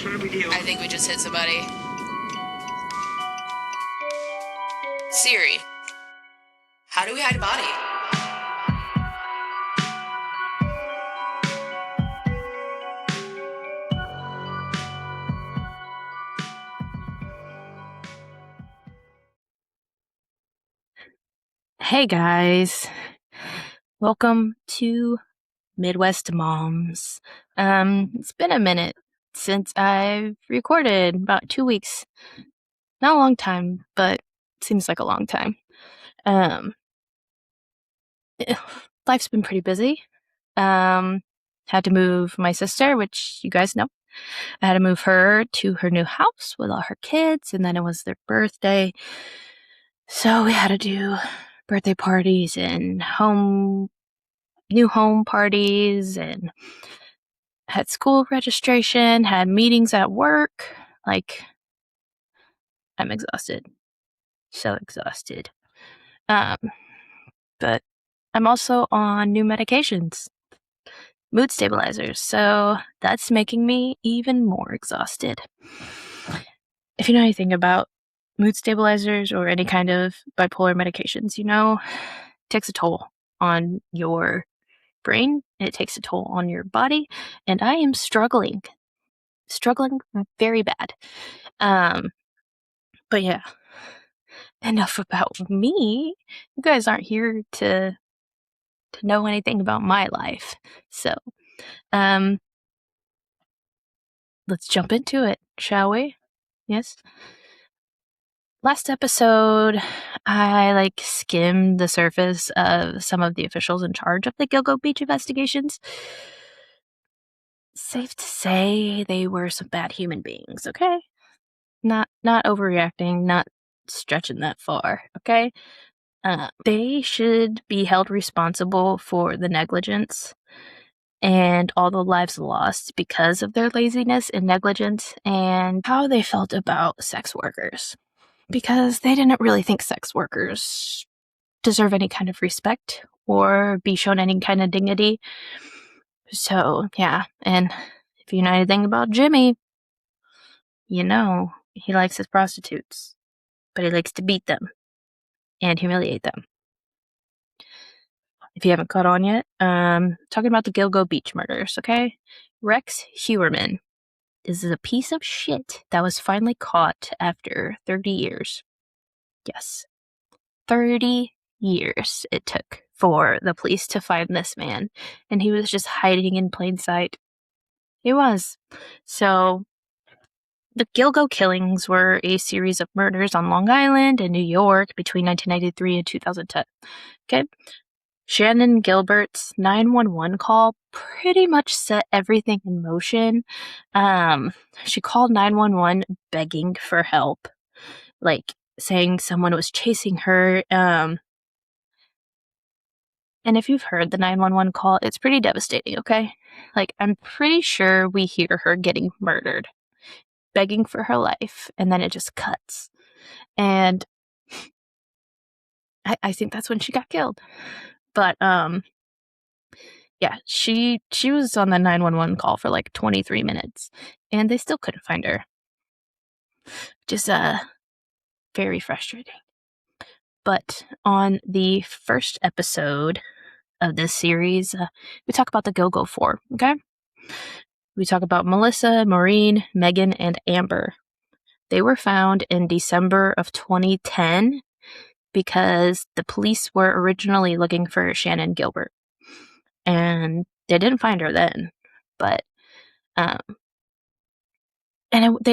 I think we just hit somebody. Siri, how do we hide a body? Hey guys, welcome to Midwest Moms. It's been a minute since I've recorded, about 2 weeks. Not a long time, but seems like a long time. Life's been pretty busy. Had to move my sister, which you guys know. I had to move her to her new house with all her kids, and then it was their birthday. So we had to do birthday parties and new home parties, and had school registration, had meetings at work. Like, I'm exhausted. So exhausted. But I'm also on new medications, mood stabilizers, so that's making me even more exhausted. If you know anything about mood stabilizers or any kind of bipolar medications, you know, it takes a toll on your brain, it takes a toll on your body, and I am struggling very bad. But yeah, enough about me. You guys aren't here to know anything about my life. So, let's jump into it, shall we? Yes. Last episode, I skimmed the surface of some of the officials in charge of the Gilgo Beach investigations. Safe to say they were some bad human beings, okay? Not overreacting, not stretching that far, okay? They should be held responsible for the negligence and all the lives lost because of their laziness and negligence, and how they felt about sex workers. Because they didn't really think sex workers deserve any kind of respect or be shown any kind of dignity. So, yeah, and if you know anything about Jimmy, you know he likes his prostitutes, but he likes to beat them and humiliate them. If you haven't caught on yet, talking about the Gilgo Beach murders, okay? Rex Hewerman. This is a piece of shit that was finally caught after 30 years. Yes. 30 years it took for the police to find this man, and he was just hiding in plain sight. He was. So, the Gilgo killings were a series of murders on Long Island and New York between 1993 and 2010. Okay? Shannon Gilbert's 911 call pretty much set everything in motion. She called 911 begging for help, saying someone was chasing her. And if you've heard the 911 call, it's pretty devastating, okay? I'm pretty sure we hear her getting murdered, begging for her life, and then it just cuts. And I think that's when she got killed. But, yeah, she was on the 911 call for 23 minutes, and they still couldn't find her. Just, very frustrating. But on the first episode of this series, we talk about the Gilgo Four, okay? We talk about Melissa, Maureen, Megan, and Amber. They were found in December of 2010 because the police were originally looking for Shannon Gilbert. And they didn't find her then. But, they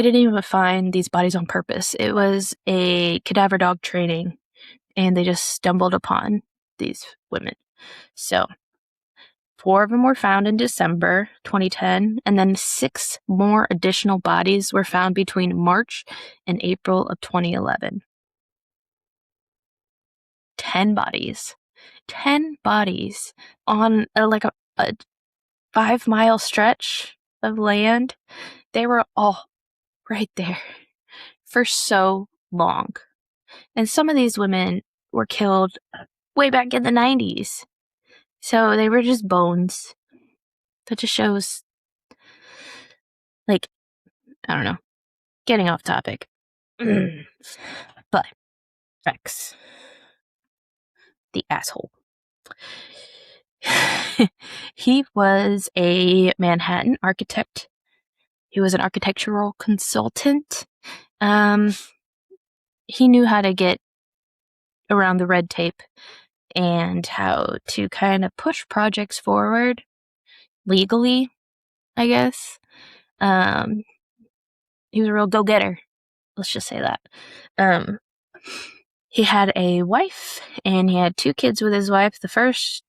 didn't even find these bodies on purpose. It was a cadaver dog training, and they just stumbled upon these women. So, 4 of them were found in December 2010, and then 6 more additional bodies were found between March and April of 2011. 10 bodies. 10 bodies on a 5-mile stretch of land. They were all right there for so long. And some of these women were killed way back in the 90s. So they were just bones. That just shows, I don't know. Getting off topic. But Rex, the asshole. He was a Manhattan architect. He was an architectural consultant. He knew how to get around the red tape and how to kind of push projects forward legally, I guess. He was a real go-getter. Let's just say that. He had a wife, and he had 2 kids with his wife. The first,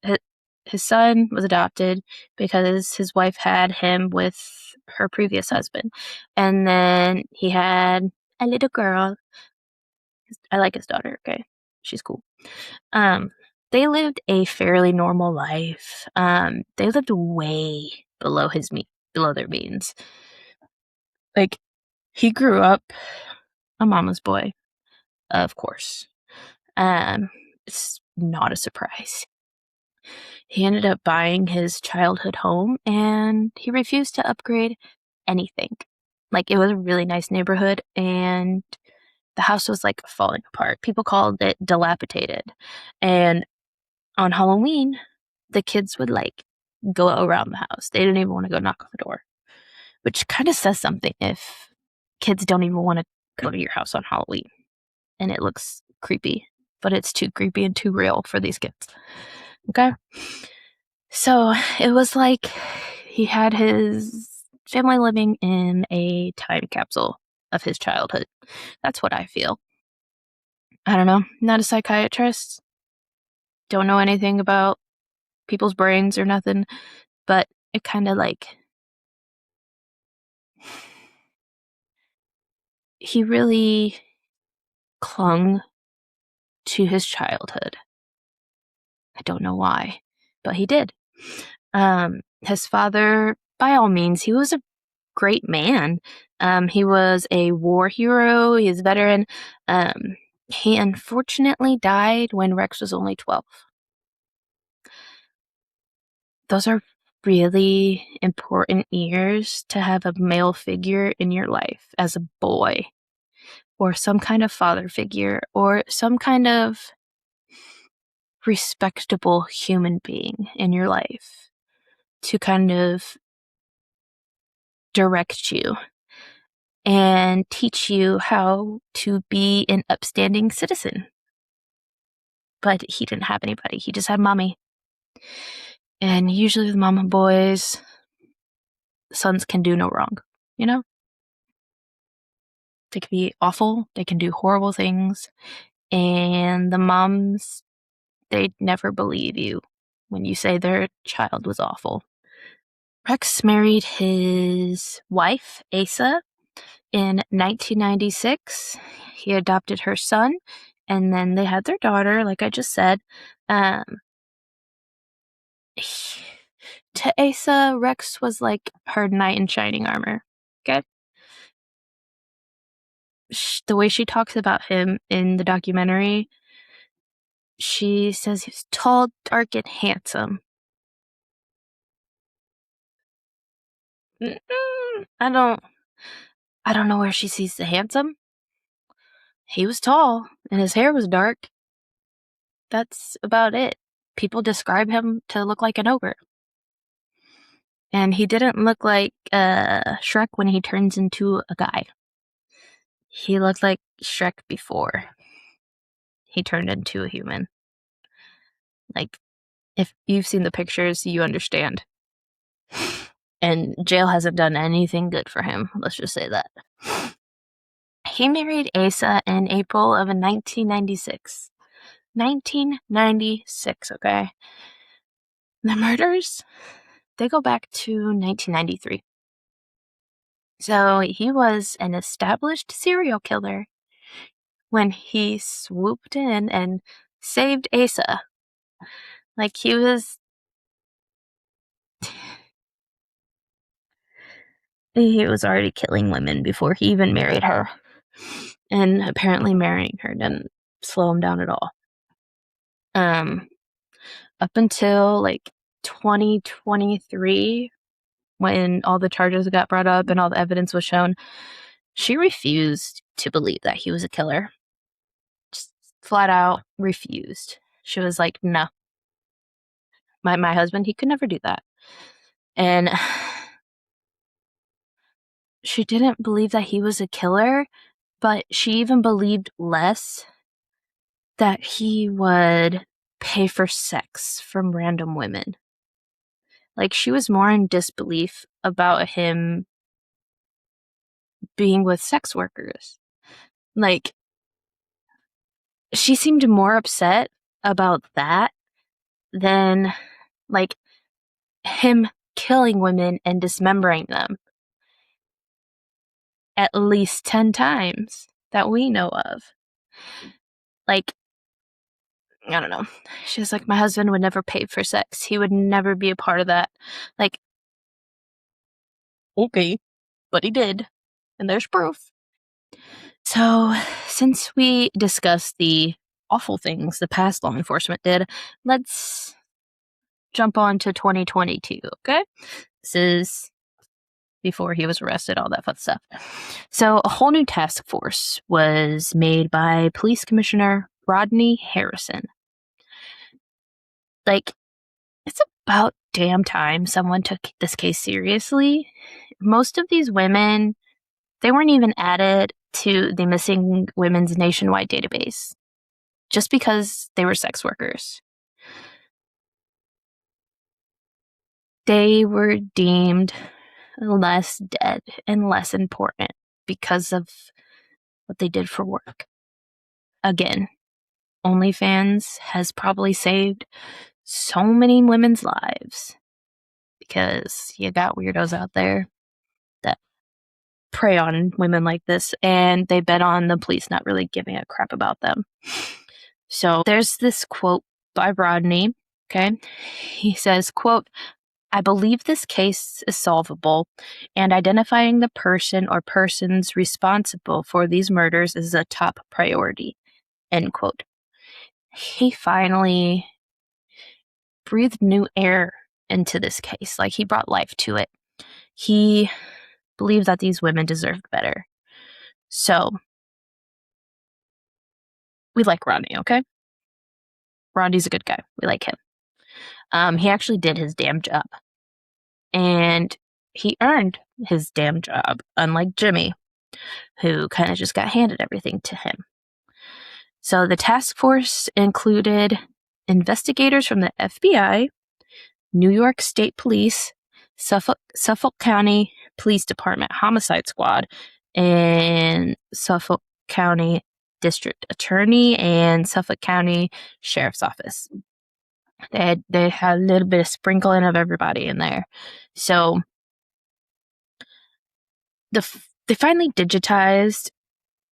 his son was adopted because his wife had him with her previous husband. And then he had a little girl. I like his daughter, okay? She's cool. They lived a fairly normal life. They lived way below below their means. Like, he grew up a mama's boy, of course. It's not a surprise. He ended up buying his childhood home, and he refused to upgrade anything. Like, it was a really nice neighborhood, and the house was, like, falling apart. People called it dilapidated. And on Halloween, the kids would, like, go around the house. They didn't even want to go knock on the door, which kind of says something if kids don't even want to go to your house on Halloween, and it looks creepy, but it's too creepy and too real for these kids. Okay? So it was like he had his family living in a time capsule of his childhood. That's what I feel. I don't know. Not a psychiatrist. Don't know anything about people's brains or nothing, but it kind of like he really clung to his childhood. I don't know why, but he did. His father, by all means, he was a great man. He was a war hero. He is a veteran. He unfortunately died when Rex was only 12. Those are really important years to have a male figure in your life as a boy, or some kind of father figure, or some kind of respectable human being in your life to kind of direct you and teach you how to be an upstanding citizen. But he didn't have anybody. He just had mommy. And usually with mama boys, sons can do no wrong, you know? They can be awful. They can do horrible things. And the moms, they'd never believe you when you say their child was awful. Rex married his wife, Asa, in 1996. He adopted her son, and then they had their daughter, like I just said. To Asa, Rex was like her knight in shining armor. Okay? The way she talks about him in the documentary, she says he's tall, dark, and handsome. I don't know where she sees the handsome. He was tall, and his hair was dark. That's about it. People describe him to look like an ogre. And he didn't look like Shrek when he turns into a guy. He looked like Shrek before he turned into a human. Like, if you've seen the pictures, you understand. And jail hasn't done anything good for him. Let's just say that. He married Asa in April of 1996. 1996, okay? The murders, they go back to 1993. So he was an established serial killer when he swooped in and saved Asa. Like, he was already killing women before he even married her. And apparently marrying her didn't slow him down at all. Up until like 2023, when all the charges got brought up and all the evidence was shown, she refused to believe that he was a killer. Just flat out refused. She was like, no. My husband, he could never do that. And she didn't believe that he was a killer, but she even believed less that he would pay for sex from random women. Like, she was more in disbelief about him being with sex workers. Like, she seemed more upset about that than, like, him killing women and dismembering them at least 10 times that we know of. Like, I don't know. She's like, my husband would never pay for sex. He would never be a part of that. Like, okay, but he did. And there's proof. So, since we discussed the awful things the past law enforcement did, let's jump on to 2022, okay? This is before he was arrested, all that fun stuff. So, a whole new task force was made by Police Commissioner Rodney Harrison. Like, it's about damn time someone took this case seriously. Most of these women, they weren't even added to the missing women's nationwide database just because they were sex workers. They were deemed less dead and less important because of what they did for work. Again, OnlyFans has probably saved so many women's lives because you got weirdos out there that prey on women like this, and they bet on the police not really giving a crap about them. So there's this quote by Rodney, okay? He says, quote, I believe this case is solvable, and identifying the person or persons responsible for these murders is a top priority, end quote. He finally breathed new air into this case. Like, he brought life to it. He believed that these women deserved better. So, we like Rodney, okay? Rodney's a good guy. We like him. He actually did his damn job. And he earned his damn job, unlike Jimmy, who kind of just got handed everything to him. So the task force included investigators from the FBI, New York State Police, Suffolk County Police Department Homicide Squad, and Suffolk County District Attorney and Suffolk County Sheriff's Office. They had a little bit of sprinkling of everybody in there. So they finally digitized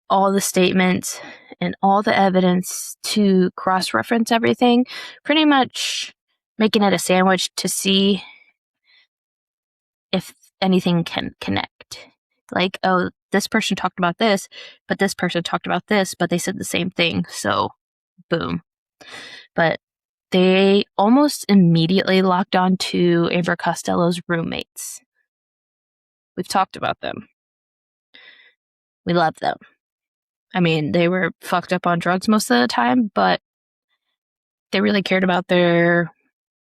all the statements and all the evidence to cross-reference everything, pretty much making it a sandwich to see if anything can connect. Like, oh, this person talked about this, but this person talked about this, but they said the same thing, so boom. But they almost immediately locked on to Amber Costello's roommates. We've talked about them. We love them. I mean, they were fucked up on drugs most of the time, but they really cared about their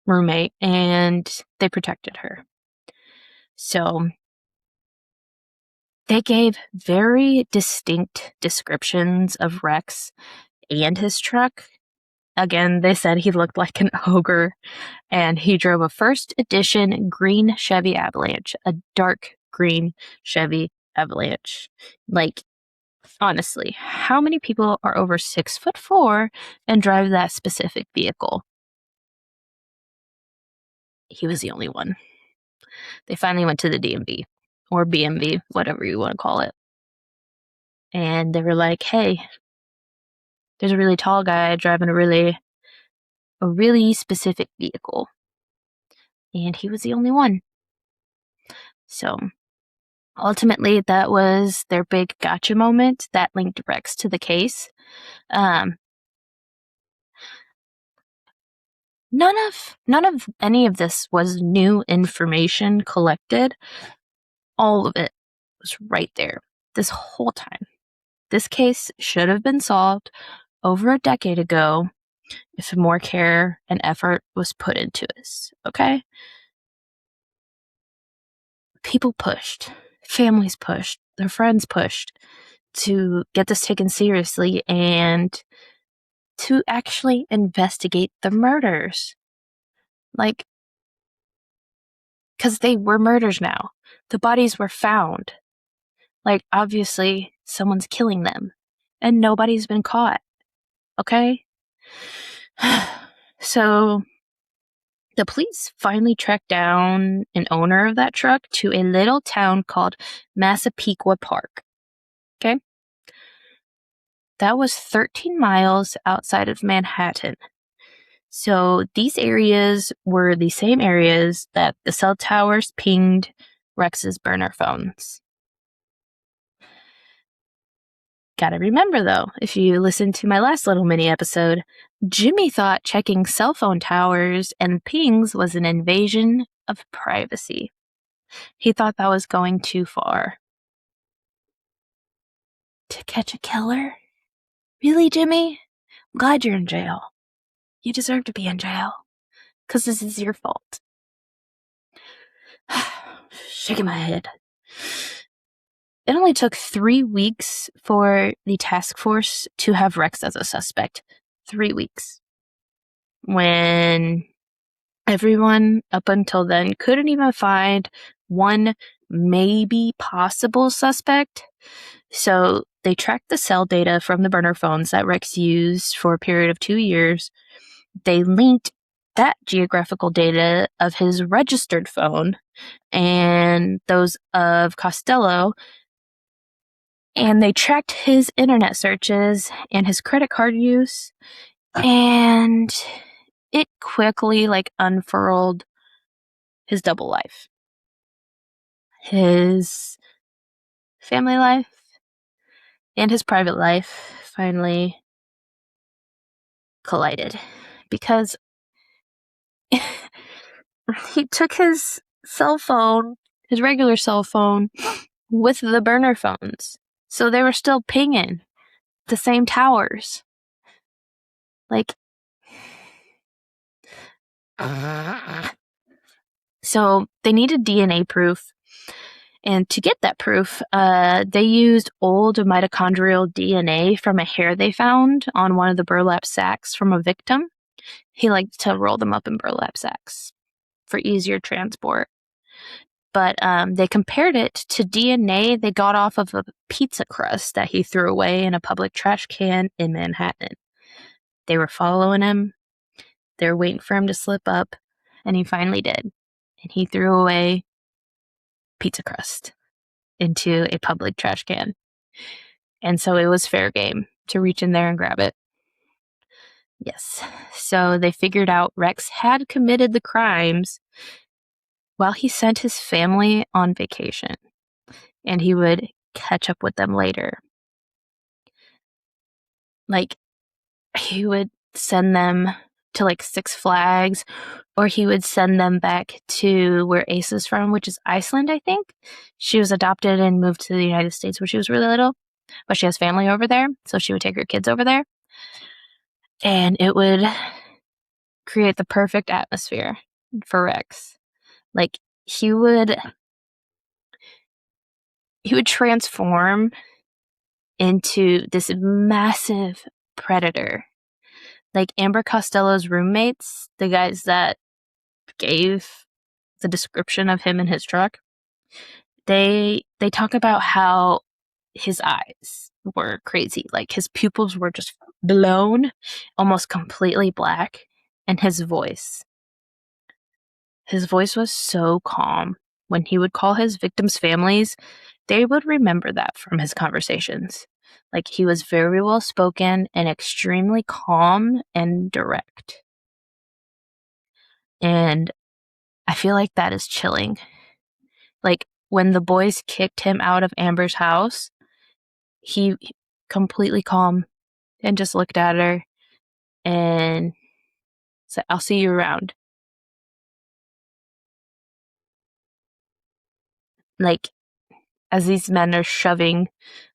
roommate and they protected her. So they gave very distinct descriptions of Rex and his truck. Again, they said he looked like an ogre and he drove a first edition green Chevy Avalanche, a dark green Chevy Avalanche. Like, honestly, how many people are over 6'4" and drive that specific vehicle? He was the only one. They finally went to the DMV or BMV, whatever you want to call it. And they were like, hey, there's a really tall guy driving a really specific vehicle. And he was the only one. So ultimately, that was their big gotcha moment that linked Rex to the case. None of any of this was new information collected. All of it was right there this whole time. This case should have been solved over a decade ago if more care and effort was put into this, okay? People pushed, families pushed, their friends pushed to get this taken seriously and to actually investigate the murders. Like, because they were murders now. The bodies were found. Like, obviously, someone's killing them. And nobody's been caught. Okay? So, the police finally tracked down an owner of that truck to a little town called Massapequa Park. Okay? That was 13 miles outside of Manhattan. So these areas were the same areas that the cell towers pinged Rex's burner phones. Gotta remember though, if you listened to my last little mini episode, Jimmy thought checking cell phone towers and pings was an invasion of privacy. He thought that was going too far. To catch a killer? Really, Jimmy? I'm glad you're in jail. You deserve to be in jail. 'Cause this is your fault. Shaking my head. It only took 3 weeks for the task force to have Rex as a suspect. 3 weeks. When everyone up until then couldn't even find one maybe possible suspect. So they tracked the cell data from the burner phones that Rex used for a period of 2 years. They linked that geographical data of his registered phone and those of Costello, and they tracked his internet searches and his credit card use, and it quickly unfurled his double life. His family life and his private life finally collided because he took his cell phone, his regular cell phone, with the burner phones. So they were still pinging the same towers. So they needed DNA proof. And to get that proof, they used old mitochondrial DNA from a hair they found on one of the burlap sacks from a victim. He liked to roll them up in burlap sacks for easier transport. But they compared it to DNA they got off of a pizza crust that he threw away in a public trash can in Manhattan. They were following him. They were waiting for him to slip up, and he finally did. And he threw away pizza crust into a public trash can. And so it was fair game to reach in there and grab it. Yes. So they figured out Rex had committed the crimes while he sent his family on vacation, and he would catch up with them later. He would send them to Six Flags, or he would send them back to where Ace is from, which is Iceland, I think. She was adopted and moved to the United States when she was really little, but she has family over there, so she would take her kids over there. And it would create the perfect atmosphere for Rex. He would transform into this massive predator. Amber Costello's roommates, the guys that gave the description of him in his truck, they talk about how his eyes were crazy. His pupils were just blown, almost completely black, and his voice was so calm. When he would call his victims' families, they would remember that from his conversations. He was very well spoken and extremely calm and direct. And I feel like that is chilling. When the boys kicked him out of Amber's house, he completely calm and just looked at her and So I'll see you around. Like, as these men are shoving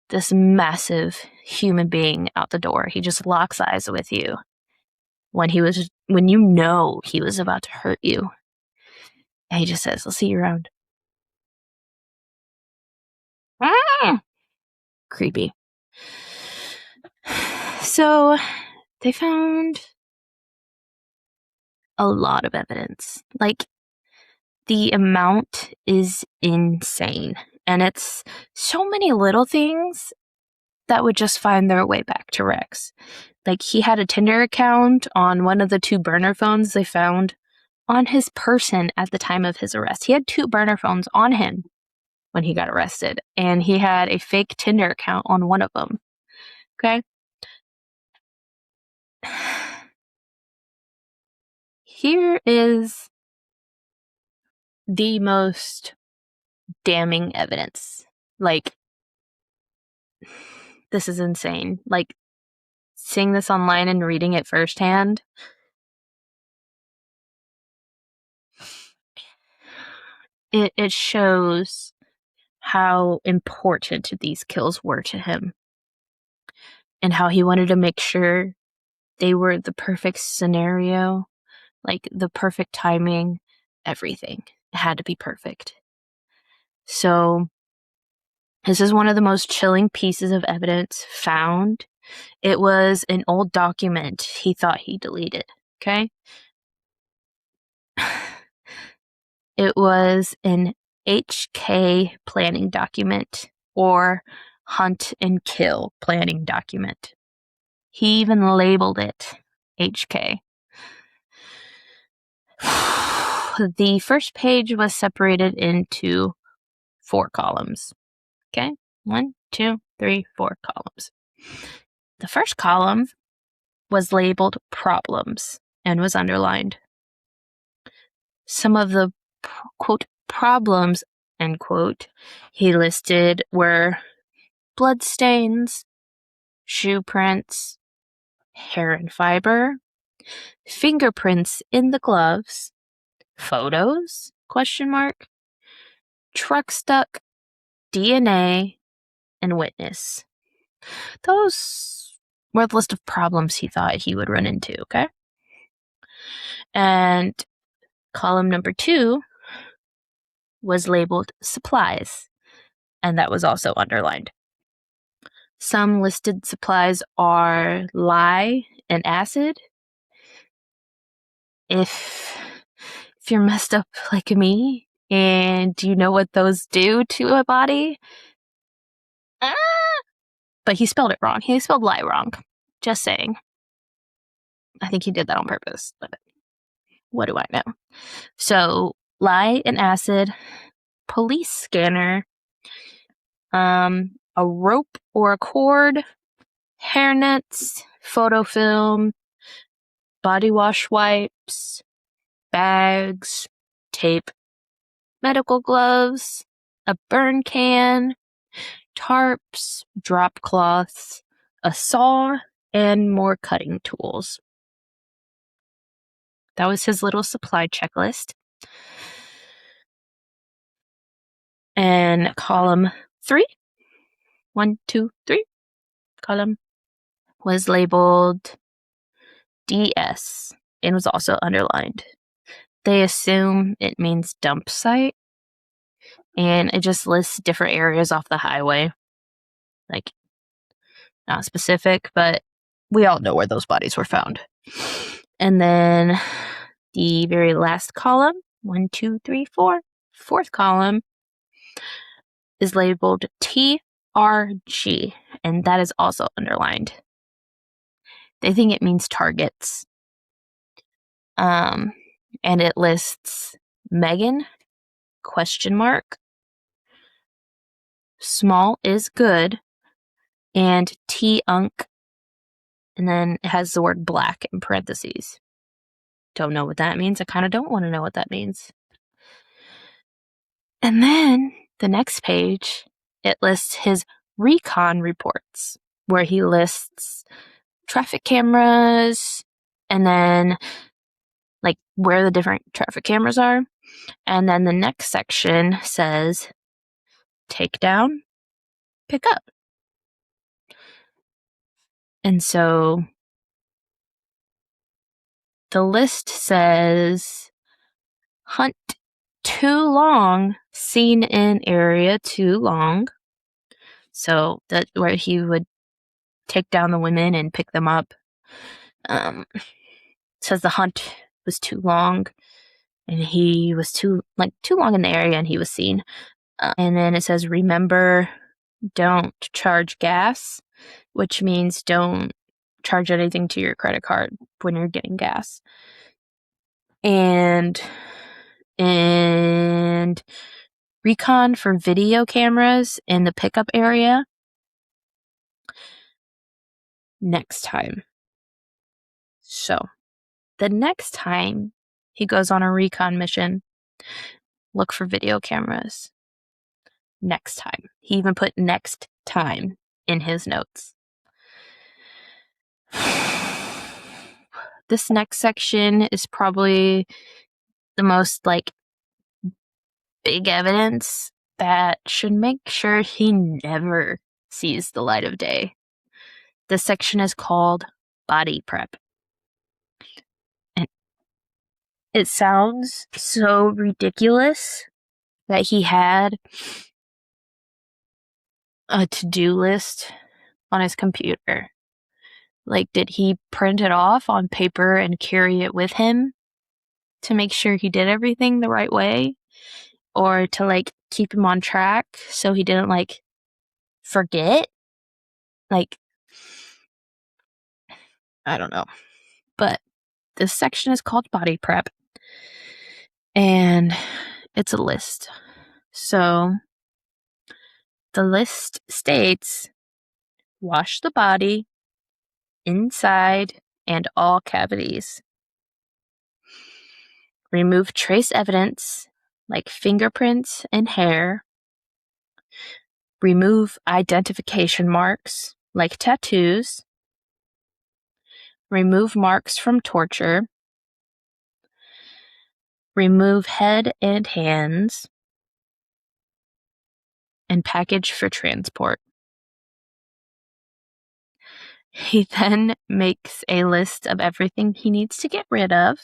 this massive human being out the door, he just locks eyes with you when you know he was about to hurt you. And he just says, I'll see you around. Creepy. So they found a lot of evidence. Like, the amount is insane. And it's so many little things that would just find their way back to Rex. Like, he had a Tinder account on one of the 2 burner phones they found on his person at the time of his arrest. He had 2 burner phones on him when he got arrested, and he had a fake Tinder account on one of them. Okay? Here is the most damning evidence. Like, this is insane. Like, seeing this online and reading it firsthand, it shows how important these kills were to him and how he wanted to make sure they were the perfect scenario, like the perfect timing, everything. It had to be perfect. So this is one of the most chilling pieces of evidence found. It was an old document he thought he deleted, okay? It was an HK planning document, or hunt and kill planning document. He even labeled it HK. The first page was separated into 4 columns. Okay? 1, 2, 3, 4 columns. The first column was labeled problems and was underlined. Some of the, quote, problems, end quote, he listed were bloodstains, shoe prints, hair and fiber, fingerprints in the gloves, photos, question mark, truck stuck, DNA, and witness. Those were the list of problems he thought he would run into, okay? And column number 2 was labeled supplies, and that was also underlined. Some listed supplies are lye and acid. If you're messed up like me and you know what those do to a body, but he spelled it wrong. He spelled lye wrong. Just saying. I think he did that on purpose, but what do I know? So, lye and acid, police scanner, a rope or a cord, hairnets, photo film, body wash wipes, bags, tape, medical gloves, a burn can, tarps, drop cloths, a saw, and more cutting tools. That was his little supply checklist. And column 3, 1, 2, 3, column was labeled DS and was also underlined. They assume it means dump site, and it just lists different areas off the highway. Like, not specific, but we all know where those bodies were found. And then the very last column, 1, 2, 3, 4, fourth column, is labeled TRG, and that is also underlined. They think it means targets. And it lists Megan, question mark, small is good, and T-Unk, and then it has the word black in parentheses. Don't know what that means. I kind of don't want to know what that means. And then the next page, it lists his recon reports, where he lists traffic cameras, and then like where the different traffic cameras are. And then the next section says take down, pick up. And so the list says hunt too long, seen in area too long. So that's where he would take down the women and pick them up. Says the hunt was too long, and he was too long in the area, and he was seen. And then it says, remember, don't charge gas, which means don't charge anything to your credit card when you're getting gas. And recon for video cameras in the pickup area next time. So the next time he goes on a recon mission, look for video cameras. Next time. He even put next time in his notes. This next section is probably the most big evidence that should make sure he never sees the light of day. This section is called body prep. And it sounds so ridiculous that he had a to-do list on his computer. Did he print it off on paper and carry it with him to make sure he did everything the right way? Or to, keep him on track so he didn't, forget? I don't know. But this section is called body prep. And it's a list. So the list states, wash the body, inside and all cavities. Remove trace evidence like fingerprints and hair. Remove identification marks like tattoos. Remove marks from torture. Remove head and hands. And package for transport. He then makes a list of everything he needs to get rid of.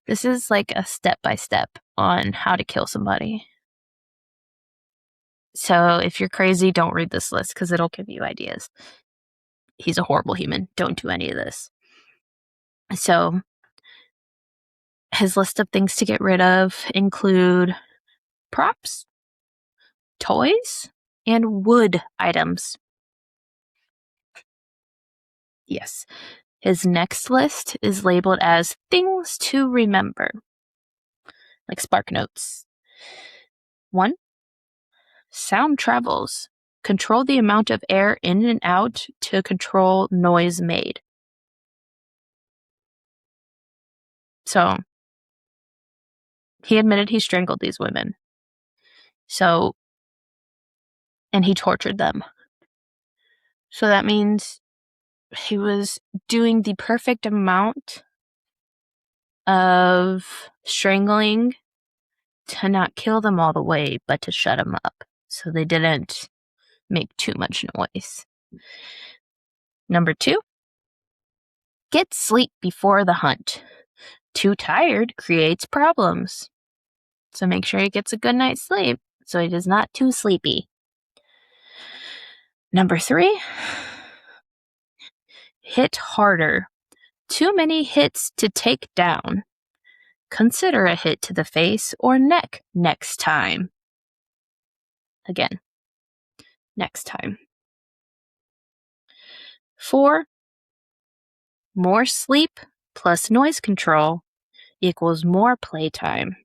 This is a step-by-step on how to kill somebody. So if you're crazy, don't read this list because it'll give you ideas. He's a horrible human. Don't do any of this. So his list of things to get rid of include props, toys, and wood items. Yes. His next list is labeled as things to remember, like Spark Notes. 1. Sound travels. Control the amount of air in and out to control noise made. So, he admitted he strangled these women. And he tortured them. So that means he was doing the perfect amount of strangling to not kill them all the way, but to shut them up so they didn't make too much noise. Number 2, get sleep before the hunt. Too tired creates problems. So make sure he gets a good night's sleep so he is not too sleepy. Number 3, hit harder. Too many hits to take down. Consider a hit to the face or neck next time. Again, next time. 4, more sleep plus noise control equals more playtime.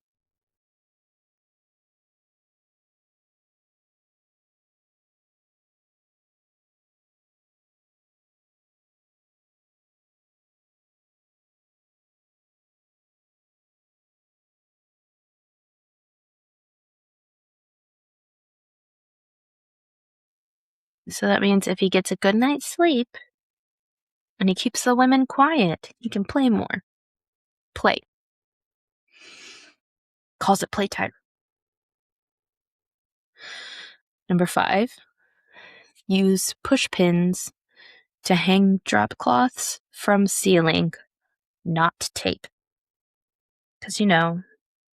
So that means if he gets a good night's sleep and he keeps the women quiet, he can play more. play. Calls it playtime. Number 5, use push pins to hang drop cloths from ceiling, not tape. Because,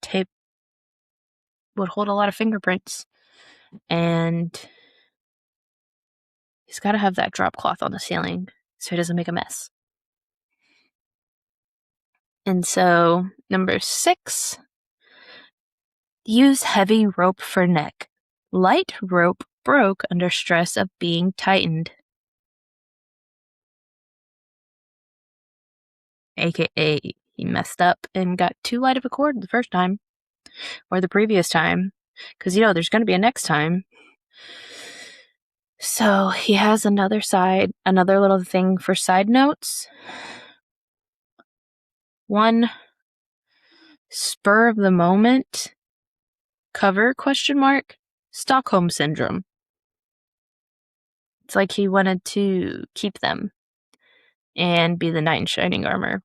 tape would hold a lot of fingerprints, and he's got to have that drop cloth on the ceiling so he doesn't make a mess. And so, number 6, use heavy rope for neck. Light rope broke under stress of being tightened. AKA, he messed up and got too light of a cord the first time, or the previous time, because there's going to be a next time. So he has another little thing for side notes. 1, spur of the moment, cover, ? Stockholm Syndrome. It's like he wanted to keep them and be the knight in shining armor.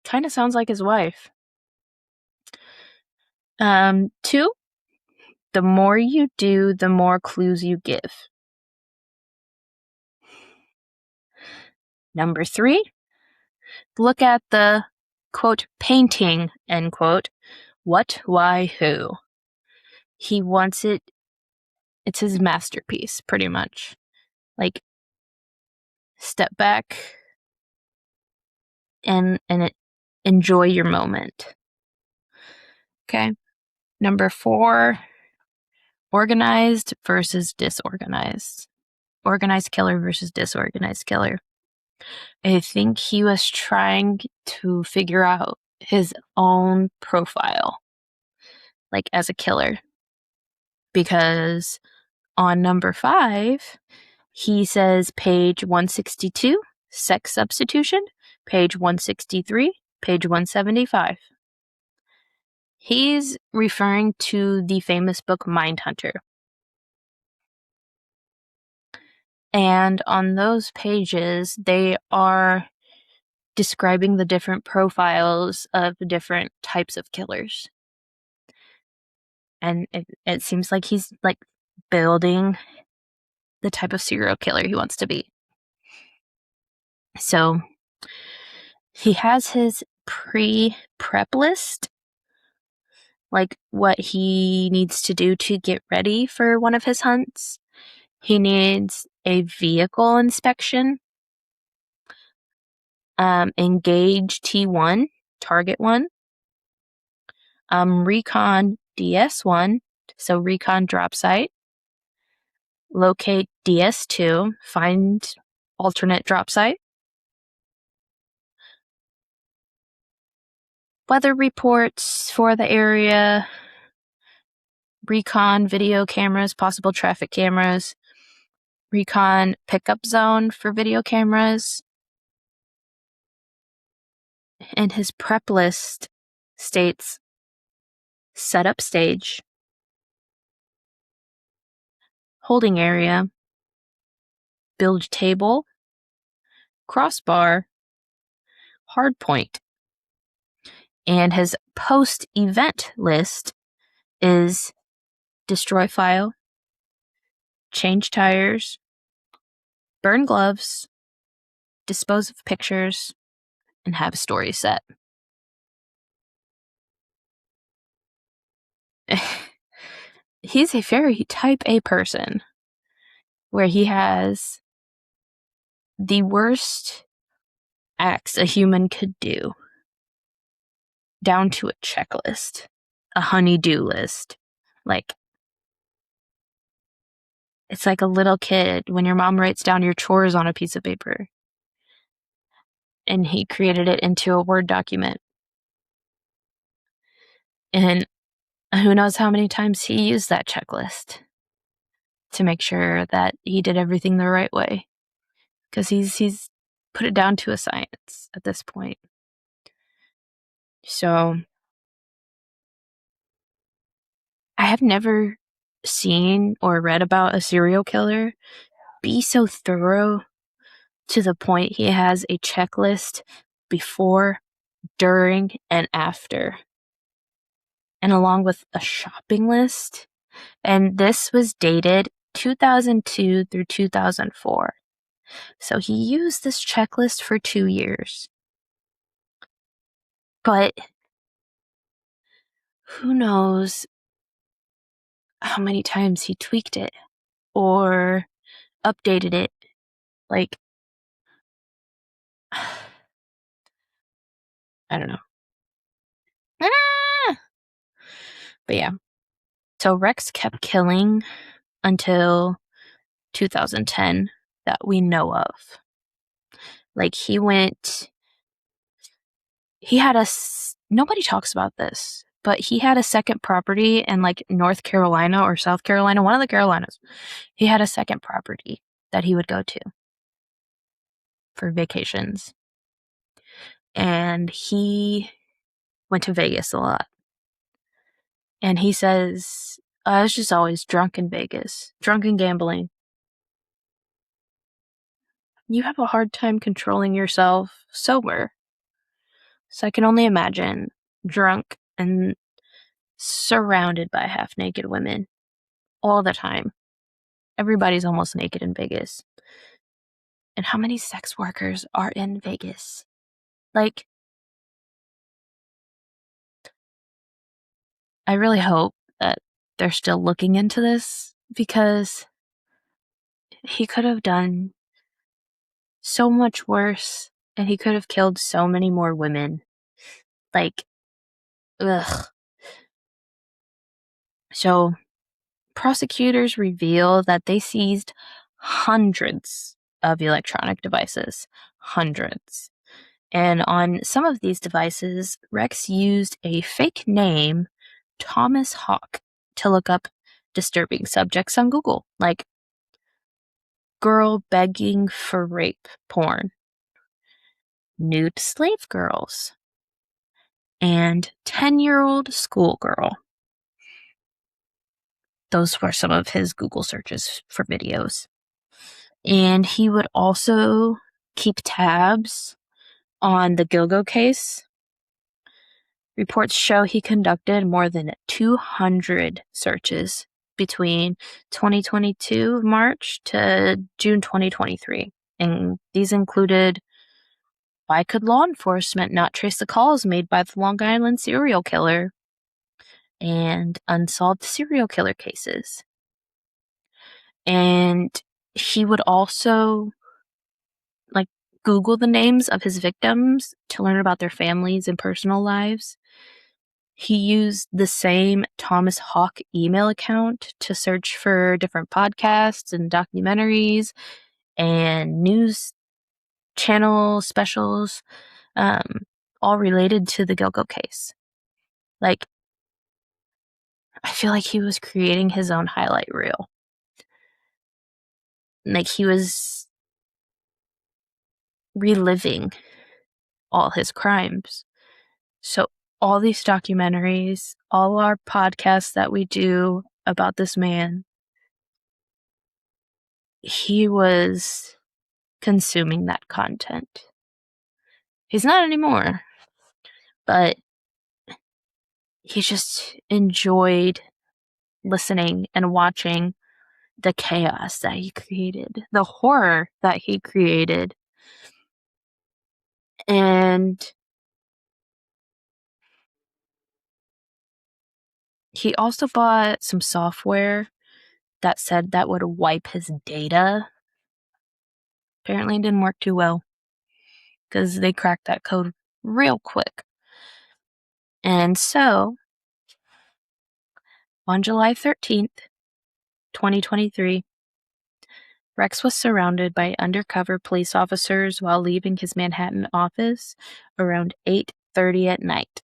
Kind of sounds like his wife. 2, the more you do, the more clues you give. Number 3, look at the, quote, painting, end quote. What, why, who? He wants it. It's his masterpiece, pretty much. Like, step back and enjoy your moment. Okay. Number 4, organized versus disorganized. Organized killer versus disorganized killer. I think he was trying to figure out his own profile, like as a killer. Because on number 5, he says page 162, sex substitution, page 163, page 175. He's referring to the famous book Mindhunter. And on those pages, they are describing the different profiles of the different types of killers. And it seems like he's like building the type of serial killer he wants to be. So he has his pre-prep list, like what he needs to do to get ready for one of his hunts. He needs a vehicle inspection, engage T1, target 1, recon DS1, so recon drop site, locate DS2, find alternate drop site, weather reports for the area, recon video cameras, possible traffic cameras, recon pickup zone for video cameras. And his prep list states set up stage, holding area, build table, crossbar, hardpoint. And his post-event list is destroy file, change tires, burn gloves, dispose of pictures, and have a story set. He's a very type A person, where he has the worst acts a human could do, down to a checklist, a honey-do list. Like, it's like a little kid when your mom writes down your chores on a piece of paper. And he created it into a Word document. And who knows how many times he used that checklist to make sure that he did everything the right way. Because he's put it down to a science at this point. So, I have never seen or read about a serial killer be so thorough to the point he has a checklist before, during, and after, and along with a shopping list. And this was dated 2002 through 2004. So he used this checklist for 2 years. But who knows how many times he tweaked it or updated it. Like, I don't know. But yeah. So Rex kept killing until 2010 that we know of. Like, nobody talks about this, but he had a second property in like North Carolina or South Carolina, one of the Carolinas. He had a second property that he would go to for vacations. And he went to Vegas a lot. And he says, I was just always drunk in Vegas, drunk and gambling. You have a hard time controlling yourself sober. So I can only imagine drunk and surrounded by half-naked women all the time. Everybody's almost naked in Vegas. And how many sex workers are in Vegas? Like, I really hope that they're still looking into this, because he could have done so much worse, and he could have killed so many more women. Like, ugh. So, prosecutors reveal that they seized hundreds of electronic devices. Hundreds. And on some of these devices, Rex used a fake name, Thomas Hawk, to look up disturbing subjects on Google, like girl begging for rape porn, nude slave girls, and 10-year-old schoolgirl. Those were some of his Google searches for videos. And he would also keep tabs on the Gilgo case. Reports show he conducted more than 200 searches between 2022 March to June 2023. And these included, why could law enforcement not trace the calls made by the Long Island serial killer, and unsolved serial killer cases. And he would also Google the names of his victims to learn about their families and personal lives. He used the same Thomas Hawk email account to search for different podcasts and documentaries and news channel specials, all related to the Gilgo case. Like, I feel like he was creating his own highlight reel. Like, he was reliving all his crimes. So all these documentaries, all our podcasts that we do about this man, he was consuming that content. He's not anymore, but he just enjoyed listening and watching the chaos that he created, the horror that he created. And he also bought some software that said that would wipe his data. Apparently it didn't work too well, because they cracked that code real quick. And so, on July 13th, 2023, Rex was surrounded by undercover police officers while leaving his Manhattan office around 8:30 at night.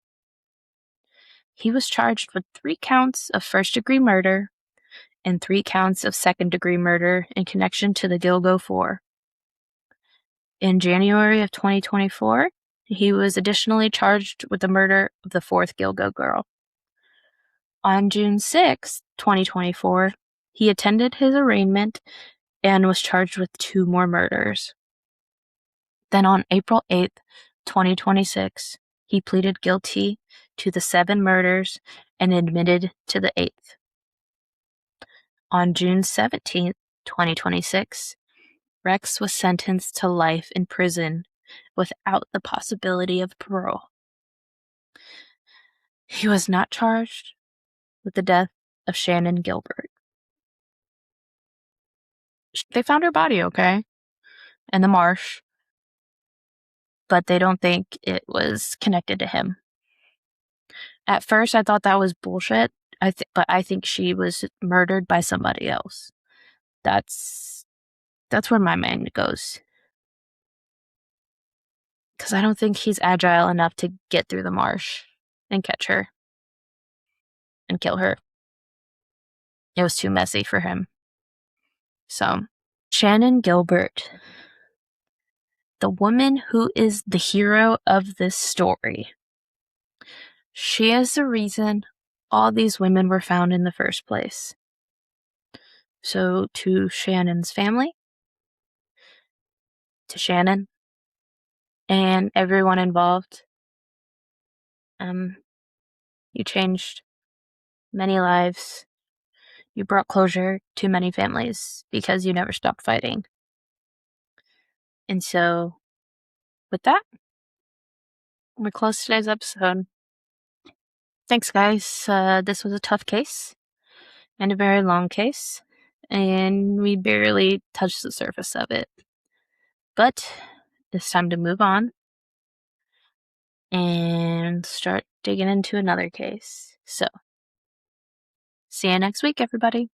He was charged with 3 counts of first-degree murder and 3 counts of second-degree murder in connection to the Gilgo 4. In January of 2024, he was additionally charged with the murder of the 4th Gilgo girl. On June 6, 2024, he attended his arraignment and was charged with 2 more murders. Then on April 8th, 2026, he pleaded guilty to the 7 murders and admitted to the 8th. On June 17th, 2026, Rex was sentenced to life in prison without the possibility of parole. He was not charged with the death of Shannon Gilbert. They found her body, okay, in the marsh, but they don't think it was connected to him. At first, I thought that was bullshit, but I think she was murdered by somebody else. That's where my mind goes. Because I don't think he's agile enough to get through the marsh and catch her and kill her. It was too messy for him. So, Shannon Gilbert, the woman who is the hero of this story. She is the reason all these women were found in the first place. So, to Shannon's family, to Shannon, and everyone involved, you changed many lives. You brought closure to many families because you never stopped fighting. And so, with that, we close today's episode. Thanks, guys. This was a tough case and a very long case, and we barely touched the surface of it. But it's time to move on and start digging into another case. So, see you next week, everybody.